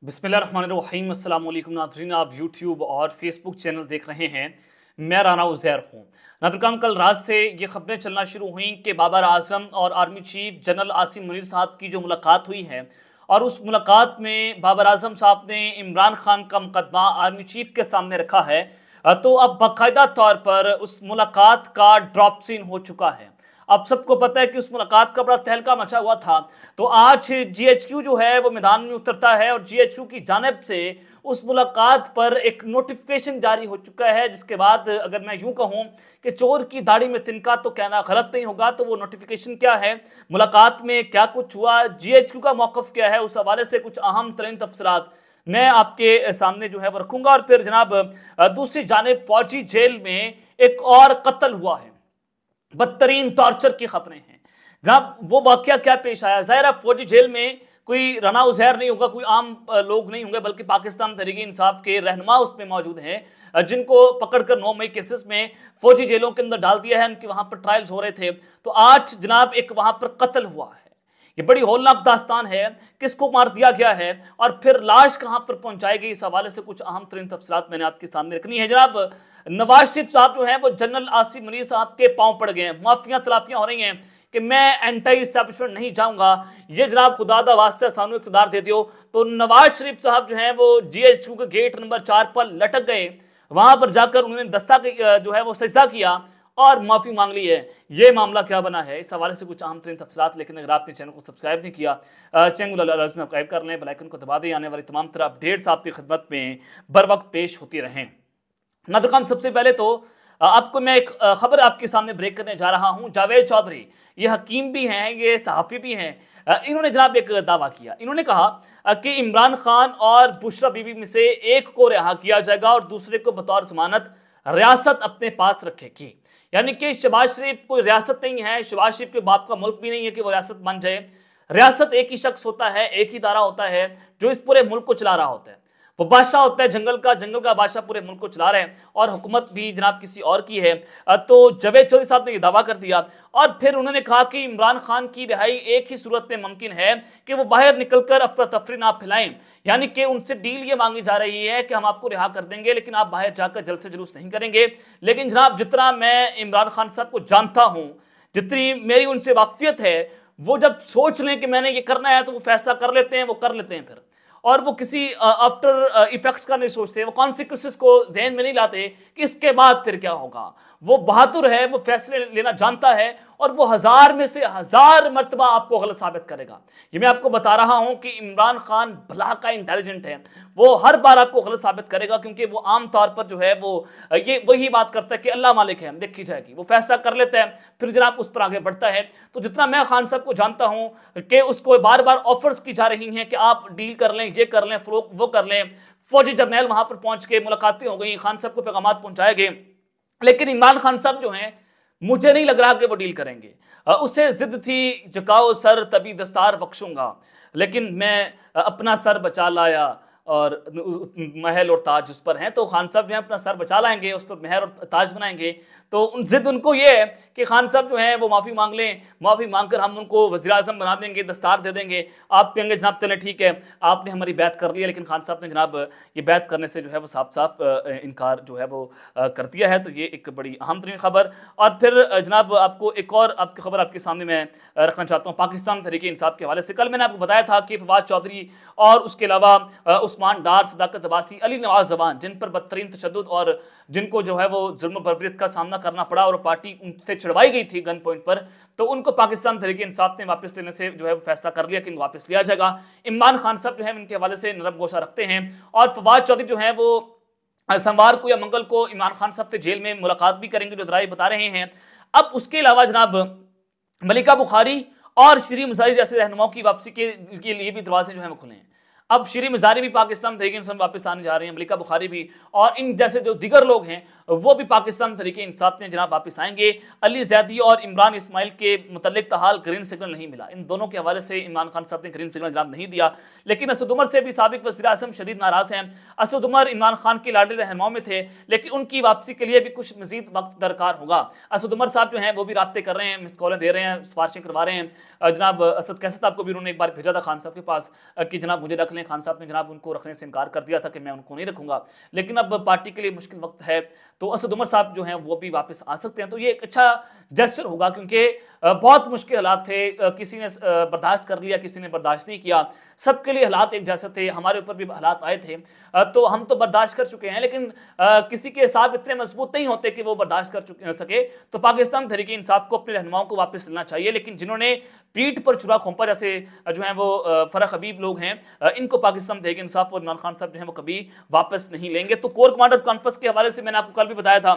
बिस्मिल्लाहिर्रहमानिर्रहीम अस्सलाम वालेकुम नाज़रीन, आप यूट्यूब और फेसबुक चैनल देख रहे हैं। मैं राना उज़ैर हूँ। नाज़रीन, कल रात से ये खबरें चलना शुरू हुई कि बाबर आज़म और army chief general Asim Munir साहब की जो मुलाकात हुई है और उस मुलाकात में बाबर आज़म साहब ने इमरान खान का मुकदमा आर्मी चीफ के सामने रखा है। तो अब बाकायदा तौर पर उस मुलाकात का ड्रॉप सीन हो चुका है। अब सबको पता है कि उस मुलाकात का बड़ा तहलका मचा हुआ था। तो आज जीएचक्यू जो है वो मैदान में उतरता है और जीएचक्यू की जानिब से उस मुलाकात पर एक नोटिफिकेशन जारी हो चुका है, जिसके बाद अगर मैं यूं कहूं कि चोर की दाढ़ी में तिनका तो कहना गलत नहीं होगा। तो वो नोटिफिकेशन क्या है, मुलाकात में क्या कुछ हुआ, जीएचक्यू का मौकफ क्या है, उस हवाले से कुछ अहम तरीन तफसीलात मैं आपके सामने जो है वो रखूंगा। और फिर जनाब दूसरी जानिब फौजी जेल में एक और कत्ल हुआ है, बदतरीन टॉर्चर की खबरें हैं। जनाब वो वाकया क्या पेश आया, जाहिर है फौजी जेल में कोई राना उज़ैर नहीं होगा, कोई आम लोग नहीं होंगे, बल्कि पाकिस्तान तहरीक इंसाफ के रहनुमा उसमें मौजूद हैं जिनको पकड़कर 9 मई केसेस में फौजी जेलों के अंदर डाल दिया है। उनके वहां पर ट्रायल्स हो रहे थे। तो आज जनाब एक वहां पर कत्ल हुआ है। ये बड़ी हौलनाक दास्तान है, किसको मार दिया गया है और फिर लाश कहां पर पहुंचाएगी, इस हवाले से कुछ अहम तरीन तफसीलात मैंने आपके सामने रखनी है। जनाब नवाज शरीफ साहब जो है वो जनरल आसिम मुनीर साहब के पांव पड़ गए हैं, माफियां तलाफियां हो रही हैं कि मैं एंटी इस्टेब्लिशमेंट नहीं जाऊंगा, ये जनाब खुदादा वास्ते सानू इख्तियार दे दियो। तो नवाज शरीफ साहब जो है वो जीएचक्यू के गेट नंबर 4 पर लटक गए। वहां पर जाकर उन्होंने दस्ता जो है वो सजदा किया और माफी मांग ली है। ये मामला क्या बना है, इस हवाले से कुछ अहम तरीन तफसीलात। लेकिन अगर आपने चैनल को सब्सक्राइब नहीं किया, चैनल को सब्सक्राइब कर लें, बेल आइकन को दबा दें, आने वाली तमाम तरह अपडेट्स आपकी खिदमत में बर वक्त पेश होती रहें। नाज़रीन, सबसे पहले तो आपको मैं एक खबर आपके सामने ब्रेक करने जा रहा हूं। जावेद चौधरी, ये हकीम भी हैं, ये सहाफ़ी भी हैं, इन्होंने जनाब एक दावा किया। इन्होंने कहा कि इमरान खान और बुशरा बीबी में से एक को रिहा किया जाएगा और दूसरे को बतौर जमानत रियासत अपने पास रखेगी। यानी कि शहबाज शरीफ कोई रियासत नहीं है, शहबाज शरीफ के बाप का मुल्क भी नहीं है कि वो रियासत बन जाए। रियासत एक ही शख्स होता है, एक ही इदारा होता है जो इस पूरे मुल्क को चला रहा होता है। वो बादशाह होता है जंगल का बादशाह पूरे मुल्क को चला रहे हैं और हुकूमत भी जनाब किसी और की है। तो जावेद चौधरी साहब ने यह दावा कर दिया और फिर उन्होंने कहा कि इमरान खान की रिहाई एक ही सूरत में मुमकिन है कि वो बाहर निकलकर अफरा तफरी ना फैलाएं। यानी कि उनसे डील ये मांगी जा रही है कि हम आपको रिहा कर देंगे लेकिन आप बाहर जाकर जल्द से जुलूस नहीं करेंगे। लेकिन जनाब जितना मैं इमरान खान साहब को जानता हूं, जितनी मेरी उनसे वाकफियत है, वो जब सोच लें कि मैंने ये करना है तो वो फैसला कर लेते हैं, वो कर लेते हैं फिर। और वो किसी आफ्टर इफेक्ट्स का नहीं सोचते, वो कॉन्सिक्वेंसेस को जहन में नहीं लाते कि इसके बाद फिर क्या होगा। वो बहादुर है, वो फैसले लेना जानता है और वो 1000 में से 1000 मरतबा आपको गलत साबित करेगा। ये मैं आपको बता रहा हूं कि इमरान खान भला का इंटेलिजेंट है, वो हर बार आपको गलत साबित करेगा क्योंकि वो आम तौर पर जो है वो ये वही बात करता है कि अल्लाह मालिक है, हम देखी जाएगी। वो फैसला कर लेता है फिर जनाब उस पर आगे बढ़ता है। तो जितना मैं खान साहब को जानता हूं कि उसको बार बार ऑफर्स की जा रही हैं कि आप डील कर लें, ये कर लें, वो कर लें। फौजी जर्नैल वहां पर पहुंच के मुलाकातें हो गई, खान साहब को पैगाम पहुंचाए गए, लेकिन इमरान खान साहब जो हैं मुझे नहीं लग रहा कि वो डील करेंगे। उसे जिद थी झुकाओ सर तभी दस्तार बख्शूंगा, लेकिन मैं अपना सर बचा लाया और महल और ताज उस पर हैं। तो खान साहब जो है अपना सर बचा लाएंगे, उस पर महल और ताज बनाएंगे। तो जिद उनको ये है कि खान साहब जो है वो माफ़ी मांग लें, माफ़ी मांगकर हम उनको वज़ीर आज़म बना देंगे, दस्तार दे देंगे। आप कहेंगे जनाब चलें ठीक है, आपने हमारी बैत कर ली है, लेकिन खान साहब ने जनाब ये बैत करने से जो है वो साफ साफ इनकार जो है वो कर दिया है। तो ये एक बड़ी अहम तरीन खबर। और फिर जनाब आपको एक और आपकी खबर आपके सामने मैं रखना चाहता हूँ पाकिस्तान तहरीक इंसाफ के हवाले से। कल मैंने आपको बताया था कि फवाद चौधरी और उसके अलावा उस्मान डार, सदाकत अब्बासी, अली नवाज जबान, जिन पर बदतरीन तशद्दुद और जिनको जो है वो जुल्म बर्बरियत का सामना करना पड़ा और पार्टी उनसे छुड़वाई गई थी गन पॉइंट पर, तो उनको पाकिस्तान तहरीक इंसाफ ने वापस लेने से जो है वो फैसला कर लिया कि इनको वापस लिया जाएगा। इमरान खान साहब जो है इनके हवाले से नरम गोशा रखते हैं और फवाद चौधरी जो है वो सोमवार को या मंगल को इमरान खान साहब से जेल में मुलाकात भी करेंगे, जो जराये बता रहे हैं। अब उसके अलावा जनाब मलिका बुखारी और शरीफ मजारी जैसे रहनुमाओं की वापसी के लिए भी दरवाजे जो है वो खुले हैं। अब शरीफ मजारी भी पाकिस्तान तहरीक इंसाफ वापस आने जा रहे हैं, मलिका बुखारी भी, और इन जैसे जो दिगर लोग हैं वो भी पाकिस्तान तहरीक इंसाफ ने जनाब वापस आएंगे। अली जैदी और इमरान इस्माइल के मुतल्लिक तहाल ग्रीन सिग्नल नहीं मिला, इन दोनों के हवाले से इमरान खान साहब ने ग्रीन सिग्नल जनाब नहीं दिया। लेकिन असद उमर से भी साबिक वज़ीर आज़म शदीद नाराज हैं। असद उमर इमरान खान के लाडले रहनुमाओं में थे, लेकिन उनकी वापसी के लिए भी कुछ मजीद वक्त दरकार होगा। असद उमर साहब जो हैं वो भी राब्ते कर रहे हैं, मिस कॉलें दे रहे हैं, सिफारिशें करवा रहे हैं। जनाब असद कैसद साहब को भी उन्होंने एक बार भेजा था खान साहब के पास कि जनाब मुझे रख लें, ने खान साहब ने जनाब उनको रखने से इनकार कर दिया था कि मैं उनको नहीं रखूंगा, लेकिन अब पार्टी के लिए मुश्किल वक्त है, तो असद उमर साहब जो हैं वो भी वापस आ सकते हैं। तो ये एक अच्छा जेस्चर होगा, क्योंकि बहुत मुश्किल हालात थे, किसी ने बर्दाश्त कर लिया, किसी ने बर्दाश्त नहीं किया, सबके लिए हालात एक जैसे थे, हमारे ऊपर भी हालात आए थे, तो हम तो बर्दाश्त कर चुके हैं, लेकिन किसी के हिसाब इतने मजबूत नहीं होते कि वो बर्दाश्त कर सके। तो पाकिस्तान तहरीक इंसाफ को अपने रहनुमाओं को वापस लेना चाहिए, लेकिन जिन्होंने पीठ पर छुरा खोंपा, जैसे जो है वो फरक हबीब लोग हैं, इनको पाकिस्तान तहरीक इंसाफ और इमरान खान साहब जो है वो कभी वापस नहीं लेंगे। तो कोर कमांडर्स कॉन्फ्रेंस के हवाले से मैंने आपको कल भी बताया था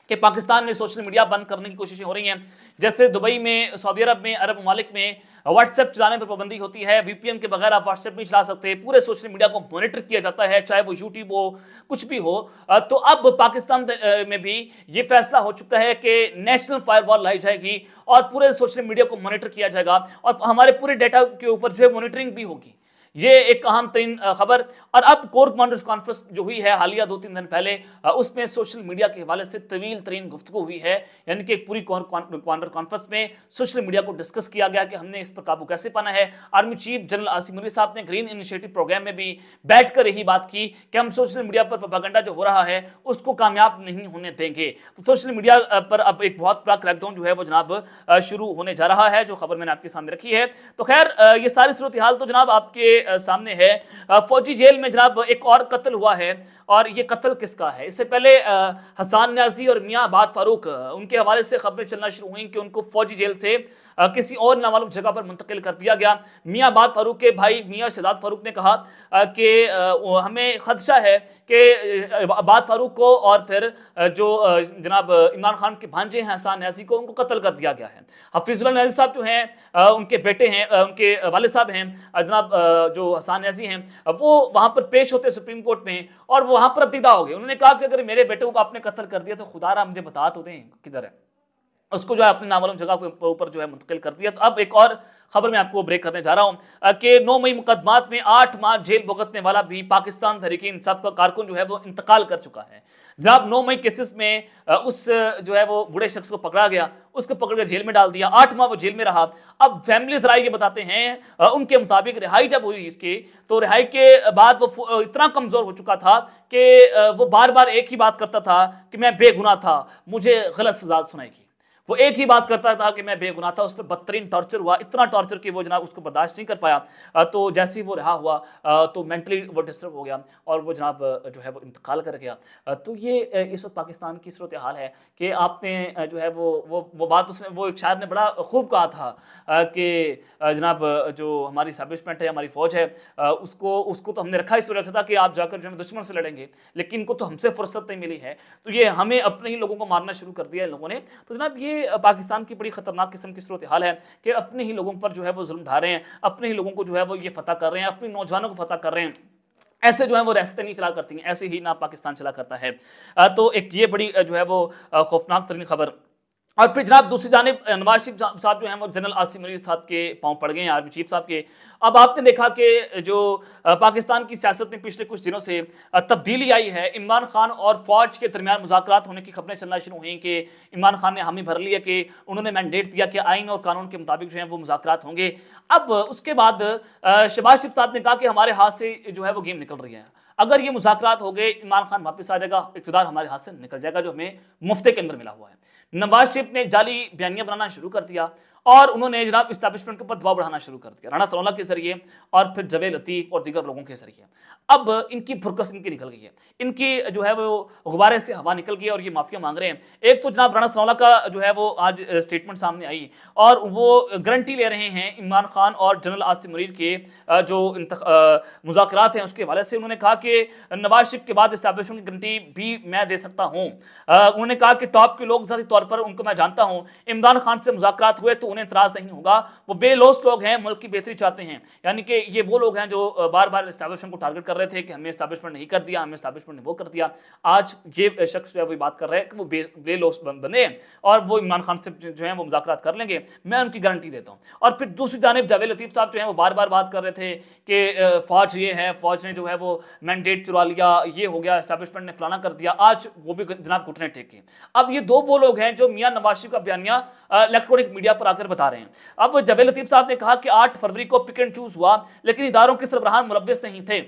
कि पाकिस्तान में सोशल मीडिया बंद करने की कोशिशें हो रही हैं, जैसे दुबई में, सऊदी अरब में, अरब ममालिक में व्हाट्सएप चलाने पर पाबंदी होती है, वीपीएन के बगैर आप व्हाट्सएप नहीं चला सकते, पूरे सोशल मीडिया को मॉनिटर किया जाता है, चाहे वो यूट्यूब हो, कुछ भी हो। तो अब पाकिस्तान में भी ये फैसला हो चुका है कि नेशनल फायरवॉल लाई जाएगी और पूरे सोशल मीडिया को मॉनिटर किया जाएगा और हमारे पूरे डेटा के ऊपर जो है मॉनिटरिंग भी होगी। ये एक अहम तरीन खबर। और अब कोर कमांडर्स कॉन्फ्रेंस जो हुई है हालिया 2-3 दिन पहले, उसमें सोशल मीडिया के हवाले से तवील तरीन गुफ्तगू हुई है, यानी कि एक पूरी कोर कमांडर कॉन्फ्रेंस में सोशल मीडिया को डिस्कस किया गया कि हमने इस पर काबू कैसे पाना है। Army chief general Asim Munir साहब ने ग्रीन इनिशिएटिव प्रोग्राम में भी बैठकर यही बात की कि हम सोशल मीडिया पर प्रोपेगेंडा जो हो रहा है उसको कामयाब नहीं होने देंगे। तो सोशल मीडिया पर अब एक बहुत बड़ा क्रैकडाउन जो है वो जनाब शुरू होने जा रहा है, जो खबर मैंने आपके सामने रखी है। तो खैर ये सारी सूरत हाल तो जनाब आपके सामने है। फौजी जेल में जनाब एक और कत्ल हुआ है, और ये कत्ल किसका है? इससे पहले हसन न्याजी और मियां आबाद फारूक, उनके हवाले से खबरें चलना शुरू हुई कि उनको फौजी जेल से किसी और नामालूम जगह पर मुंतकिल कर दिया गया। मियां आबाद फारूक के भाई मियां शहजाद फारूक ने कहा कि हमें खदशा है कि आबाद फारूक को और फिर जो जनाब इमरान खान के भांजे हैं हसन न्याजी को, उनको कत्ल कर दिया गया है। हफीजुल्लाह न्याजी साहब जो हैं उनके बेटे हैं, उनके वाले साहब हैं जनाब जो हसन न्याजी हैं, वो वहां पर पेश होते सुप्रीम कोर्ट में और वो वहां पर अब्तिदा हो गए। उन्होंने कहा कि अगर मेरे बेटे को आपने कत्ल कर दिया तो खुदारा मुझे बता तो दें किधर है, उसको जो है अपनी नामालूम जगह के ऊपर जो है मुंतकिल कर दिया। तो अब एक और खबर मैं आपको ब्रेक करने जा रहा हूं कि 9 मई मुकदमात में 8 माह जेल भुगतने वाला भी पाकिस्तान तहरीक इंसाफ का कारकुन जो है वो इंतकाल कर चुका है। जनाब 9 मई केसेस में उस जो है वो बूढ़े शख्स को पकड़ा गया, उसको पकड़कर जेल में डाल दिया, 8 माह वो जेल में रहा। अब फैमिली जराये ये बताते हैं उनके मुताबिक रिहाई जब हुई इसकी, तो रिहाई के बाद वो इतना कमजोर हो चुका था कि वो बार बार एक ही बात करता था कि मैं बेगुनाह था, मुझे गलत सजा सुनाएगी। वो एक ही बात करता था कि मैं बेगुनाह था। उस पर बदतरीन टॉर्चर हुआ, इतना टॉर्चर कि वो जनाब उसको बर्दाश्त नहीं कर पाया। तो जैसे ही वो रहा हुआ तो मेंटली वो डिस्टर्ब हो गया और वो जनाब जो है वो इंतकाल कर गया। तो ये इस वक्त पाकिस्तान की सूरत हाल है कि आपने जो है वो बात उसने, वो एक शायर ने बड़ा खूब कहा था कि जनाब जो हमारी एस्टैब्लिशमेंट है, हमारी फौज है, उसको तो हमने रखा इस वजह से था कि आप जाकर जो है दुश्मन से लड़ेंगे, लेकिन इनको तो हमसे फुर्सत नहीं मिली है, तो ये हमें अपने ही लोगों को मारना शुरू कर दिया है लोगों ने। तो जनाब ये पाकिस्तान की बड़ी खतरनाक किस्म की सूरत हाल है कि अपने ही लोगों पर जो है वो जुल्म ढा रहे हैं, अपने ही लोगों को जो है वो ये फतह कर रहे हैं, अपने नौजवानों को फतह कर रहे हैं। ऐसे जो है वो रियासतें नहीं चला करती हैं, ऐसे ही ना पाकिस्तान चला करता है। तो एक ये बड़ी जो है वो खौफनाक तरीन खबर। और फिर जनाब दूसरी जानिब नवाज शरीफ साहब जो हैं वो जनरल आसिम मुनीर साहब के पांव पड़ गए हैं, आर्मी चीफ साहब के। अब आपने देखा कि जो पाकिस्तान की सियासत में पिछले कुछ दिनों से तब्दीली आई है, इमरान खान और फौज के दरमियान मुज़ाकरात होने की खबरें चलना शुरू हुई कि इमरान खान ने हामी भर ली है कि उन्होंने मैंडेट दिया कि आइन और कानून के मुताबिक जो है वो मुज़ाकरात होंगे। अब उसके बाद शहबाज शरीफ साहब ने कहा कि हमारे हाथ से जो है वो गेम निकल रही है, अगर ये मुज़ाकरात हो गए, इमरान खान वापस आ जाएगा, इक़्तिदार हमारे हाथ से निकल जाएगा जो हमें मुफ्ते के अंदर मिला हुआ है। नवाज शरीफ ने जाली बयानियां बनाना शुरू कर दिया और उन्होंने जनाब इस्टेब्लिशमेंट के ऊपर दबाव बढ़ाना शुरू कर दिया, राणा सरोला के जरिए और फिर जवेद लतीफ और दीगर लोगों के जरिए। अब इनकी फुरकस इनकी निकल गई है, इनकी जो है वो गुब्बारे से हवा निकल गई और ये माफिया मांग रहे हैं। एक तो जनाब राणा सरोला का जो है वो आज स्टेटमेंट सामने आई और वो गारंटी ले रहे हैं इमरान खान और जनरल आसिम मुनीर के जो मुज़ाकरात हैं उसके हवाले से। उन्होंने कहा कि नवाज शरीफ के बाद इस्टेब्लिशमेंट की गारंटी भी मैं दे सकता हूँ। उन्होंने कहा कि टॉप के लोग ज़ाती तौर पर उनको मैं जानता हूँ, इमरान खान से मुज़ाकरात हुए तो उन्हें इतराज़ नहीं होगा, वो बेलौस लोग हैं, मुल्क की बेहतरी चाहते हैं। यानी कि ये वो लोग हैं जो बार बार इस्टेब्लिशमेंट को टारगेट कर रहे थे कि हमें इस्टेब्लिशमेंट नहीं कर दिया, हमें इस्टेब्लिशमेंट ने वो कर दिया। आज ये शख्स जो है वो बात कर रहे हैं कि वो बेलौस बने और वो इमरान खान से जो है वो मुज़ाकरात कर लेंगे, मैं उनकी गारंटी देता हूँ। और फिर दूसरी जानिब जावेद लतीफ साहब जो है वो बार बार बात कर रहे थे कि फौज ये है, फौज ने जो है वो मैंडेट चुरा लिया, ये हो गया, इस्टेब्लिशमेंट ने फलाना कर दिया। आज वो भी जनाब घुटने टेके। अब ये दो वो लोग हैं जो मियां नवाज शरीफ का बयानिया इलेक्ट्रॉनिक मीडिया पर आकर कर बता रहे हैं। अब जावेद लतीफ साहब ने कहा कि 8 फरवरी को पिक एंड चूज हुआ, लेकिन इदारों के सरबराहान मुलव्विस नहीं थे।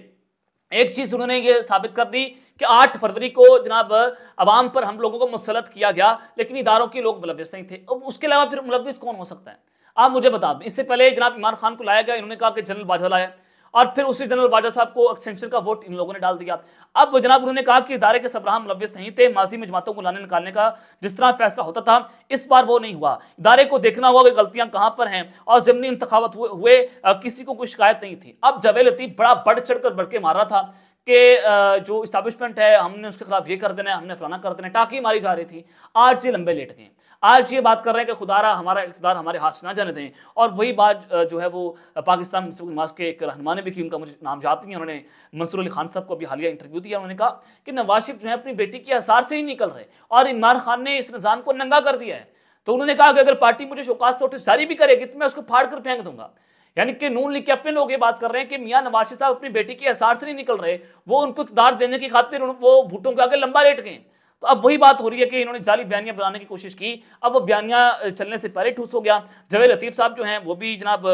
एक चीज उन्होंने ये साबित कर दी कि 8 फरवरी को जनाब अवाम पर हम लोगों को मुसलत किया गया, लेकिन इदारों के लोग मुलव्विस नहीं थे। अब उसके अलावा फिर मुलव्विस कौन हो सकता है, आप मुझे बता दें। इससे पहले जनाब इमरान खान को लाया गया, इन्होंने कहा कि जनरल बाजवा लाया, और फिर उसी जनरल बाजवा साहब को एक्सटेंशन का वोट इन लोगों ने डाल दिया। अब जनाब उन्होंने कहा कि इदारे के सरबराह मुलव्विस नहीं थे, माजी में जमातों को लाने निकालने का जिस तरह फैसला होता था इस बार वो नहीं हुआ। इदारे को देखना होगा कि गलतियां कहां पर हैं, और ज़िमनी इंतखाबात हुए किसी को कोई शिकायत नहीं थी। अब जावेद लतीफ बड़ा बढ़ चढ़ कर बढ़ के मार रहा था कि जो इस्टेब्लिशमेंट है हमने उसके खिलाफ ये कर देना है, हमने फलाना कर देना है, टाँकी मारी जा रही थी। आज ये लंबे लेट गए, आज ये बात कर रहे हैं कि खुदारा हमारा इक़्तिदार हमारे हाथ से ना जाने दें। और वही बात जो है वो पाकिस्तान मुस्लिम नमाज के एक रहनुमा ने भी की, उनका मुझे नाम याद नहीं है, उन्होंने मंसूर अली खान साहब को भी हालिया इंटरव्यू दिया। उन्होंने कहा कि नवाज शरीफ जो है अपनी बेटी के आसार से ही निकल रहे, और इमरान खान ने इस निज़ाम को नंगा कर दिया है। तो उन्होंने कहा कि अगर पार्टी मुझे शोकास नोटिस जारी भी करेगी तो मैं उसको फाड़ कर फेंक दूंगा। यानी कि नून लीग के अपने लोग ये बात कर रहे हैं कि मियां नवाज शरीफ साहब अपनी बेटी के आसार से नहीं निकल रहे, वो उनको इक़्तिदार देने की खातिर वो भुट्टो के आगे लंबा लेट गए। तो अब वही बात हो रही है कि इन्होंने जाली बयानियां बनाने की कोशिश की, अब वो बयानियां चलने से पहले ठूस हो गया। जावेद लतीफ साहब जो हैं वो भी जनाब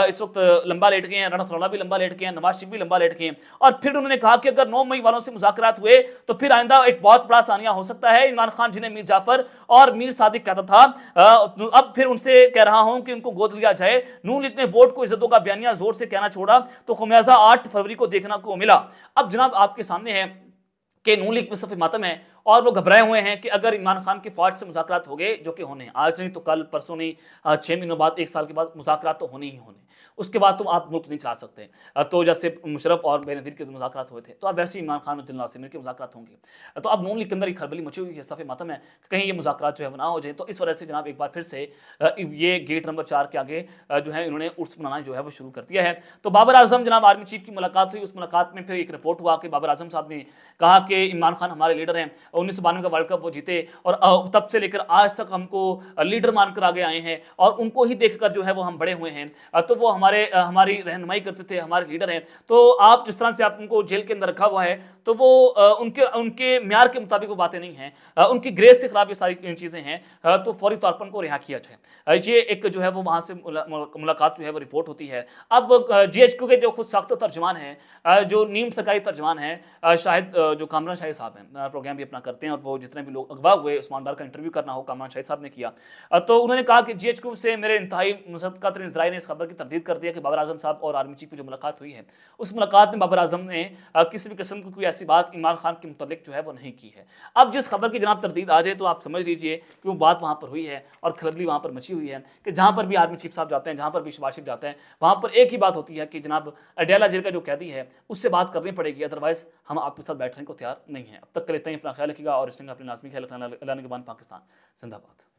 इस वक्त लंबा लेट गए हैं, राना फरौला भी लंबा लेट गए हैं, नवाज शरीफ भी लंबा लेट गए हैं। और फिर उन्होंने कहा कि अगर 9 मई वालों से मुज़ाकरात हुए तो फिर आइंदा एक बहुत बड़ा सानिया हो सकता है। इमरान खान जिन्हें मीर जाफर और मीर सादिक कहता था, अब फिर उनसे कह रहा हूं कि उनको गोद लिया जाए। नून लीग ने वोट को इज्जतों का बयानिया जोर से कहना छोड़ा तो खुमियाजा 8 फरवरी को देखना को मिला। अब जनाब आपके सामने है कि नून लीग में सफ़े मातम है, और वो घबराए हुए हैं कि अगर इमरान खान की फौज से मुज़ाकरात हो गए, जो कि होने आज नहीं तो कल परसों नहीं, 6 महीनों बाद 1 साल के बाद मुज़ाकरात तो होने ही होने, उसके बाद तुम आप मुल्क नहीं चला सकते। तो जैसे मुशर्रफ और बेनज़ीर के मुज़ाकरात हुए थे, तो अब वैसे इमरान खान और जनरल आसिम के मुज़ाकरात होंगे। तो अब नून लीग के अंदर एक खलबली मची हुई है, सफ़े मातम है कि कहीं ये मुज़ाकरात जो है वो ना हो जाए। तो इस वजह से जनाब एक बार फिर से ये गेट नंबर 4 के आगे जो है इन्होंने उर्स मनाना जो है वो शुरू कर दिया है। तो बाबर आजम जनाब आर्मी चीफ की मुलाकात हुई, उस मुलाकात में फिर एक रिपोर्ट हुआ कि बाबर आजम साहब ने कहा कि इमरान खान हमारे लीडर हैं, 1992 का वर्ल्ड कप वो जीते और तब से लेकर आज तक हमको लीडर मानकर आगे आए हैं, और उनको ही देखकर जो है वो हम बड़े हुए हैं। तो वो हमारी रहनुमाई करते थे, हमारे लीडर हैं। तो आप जिस तरह से आप उनको जेल के अंदर रखा हुआ है, तो वो उनके म्यार के मुताबिक वो बातें नहीं हैं, उनकी ग्रेस के खिलाफ ये सारी चीज़ें हैं। तो फौरी तौर पर उनको रिहा किया जाए। ये एक जो है वो वहाँ से मुलाकात जो है वो रिपोर्ट होती है। अब GHQ के जो खुद सख्त तर्जमान हैं, जो नीम सरकारी तर्जमान हैं, शाहिद जो कामरान शाहिद साहब हैं, प्रोग्राम भी अपना करते हैं, और वो जितने भी लोग अगवा हुए उस्मान डार का इंटरव्यू करना हो कामरान शाहिद साहब ने किया। तो उन्होंने कहा कि GHQ से मेरे इंतहाई मुसद्दक़ात ज़राए ने इस खबर की तरदीद कर दिया कि बाबर आजम साहब और आर्मी चीफ की जो मुलाकात हुई है, उस मुलाकात में बाबर आजम ने किसी भी किस्म की कोई ऐसी बात इमरान खान के मुतालिक जो है वो नहीं की है। अब जिस खबर की जनाब तरदीद आ जाए तो आप समझ लीजिए कि वो बात वहाँ पर हुई है और खलबली वहाँ पर मची हुई है कि जहाँ पर भी आर्मी चीफ साहब जाते हैं, जहाँ पर भी शहबाज शरीफ जाते हैं, वहाँ पर एक ही बात होती है कि जनाब अडयाला जेल का जो कैदी है उससे बात करनी पड़ेगी, अदरवाइज हम आपके साथ बैठने को तैयार नहीं है। अब तक के लिए इतना ही, अपना ख्याल रखिएगा और इस अपने लाजमी ख्याल रखना। अल्लाह ने के बाद पाकिस्तान जिंदाबाद।